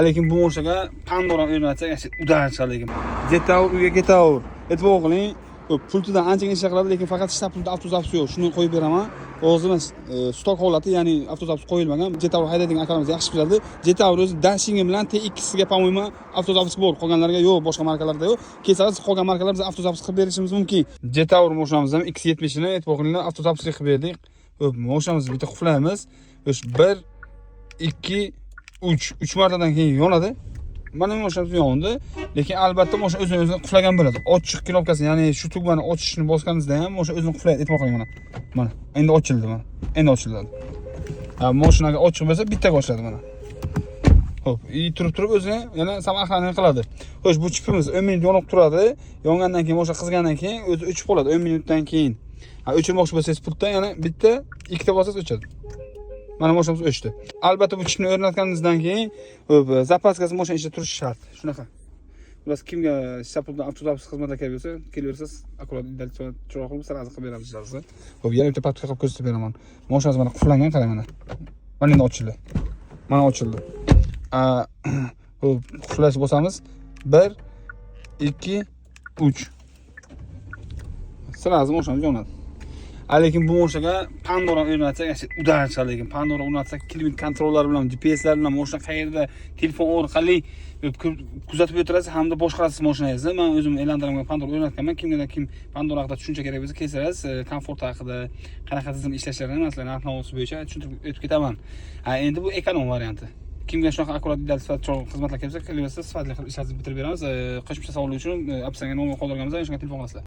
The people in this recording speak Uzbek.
Lekin bu mo'shaga Pandora o'rnatsak, udar chiqadi lekin. Jetaur uyga ketaver. E'tibor qiling. Pultidan ancha ish qiladi, lekin faqat shtabda avtozapis yo'q. Shuni qo'yib beraman. O'zimiz stok holati, ya'ni avtozapis qo'yilmagan. Jetaur haydaydigan akalarimiz yaxshi biladi. Jetaur o'zi Dashing bilan T2 ga pamoyma avtozapis bor. Qolganlarga yo'q, boshqa markalarda yo'q. Kelsangiz qolgan markalarda avtozapis qilib berishimiz mumkin. Jetaur mo'shamizda ham X70 ni e'tibor qilinglar, avtozapisga qilib berdik. Mo'shamizni bitta quflaymiz. 1 2 3 martadan keyin yonadi. Mana mo'shamiz yondi, lekin albatta mo'sha o'zini quflagan bo'ladi. Ochiq knopkasi, ya'ni shu tugmani ochishni bosganingizda ham mo'sha o'zini quflaydi. E'tibor qiling mana. Mana, endi ochildi mana. Endi ochildi. Mo'shinaga ochiq bo'lsa bittaga ochiladi mana. Xo'p, turib o'zini yana samarqandlik qiladi. Xo'sh, bu chipimiz 10 minut yonib turadi. Yongandan keyin mo'sha qizgandan keyin o'zi o'chib qoladi 10 minutdan keyin. O'chirmoqchi bo'lsangiz pultdan yana bitta, ikkita bossangiz o'chadi. Mana mo'shamiz o'chdi. Albatta bu chipni o'rnatganingizdan keyin zapaskasi mo'shina ichida turishi shart. Shunaqa. Biroz kimga shapuldan avtozapis xizmatlar kerak bo'lsa, kelaversangiz, akkurat chiroq qilib sarazi qilib beramiz sizlarga. Xo'p, yana bitta patka qilib ko'rsatib beraman. Mo'shamiz mana quflangan, qarang mana. Mana endi ochildi. Mana ochildi. Xo'p, quflash bosamiz. 1 2 3. Sarazi mo'shamiz yonadi. Lekin bu mo'shaga Pandora o'rnatsak, udar chiqadi lekin. Pandora o'rnatsak, klimat kontrollari bilan, GPSlar bilan mo'shina qayerda telefon orqali kuzatib o'tirasiz hamda boshqarasiz mo'shinangizni. Men o'zim e'lonlarimga Pandora o'rnatganman. Kimga Pandora haqida tushuncha kerak bo'lsa, kelsangiz, komfort haqida, qanaqa tizim ishlashlarini, masalan, narx-navosi bo'yicha tushuntirib o'tib ketaman. Endi bu ekonom varianti. Kimga shunaqa akkurat xizmatlar kelsa, kelaversa, sifatli qilib ishlarni bitirib beramiz. Qo'shimcha savollar uchun opsiyaga nomor qoldirganmiz, shunga telefon qilasizlar.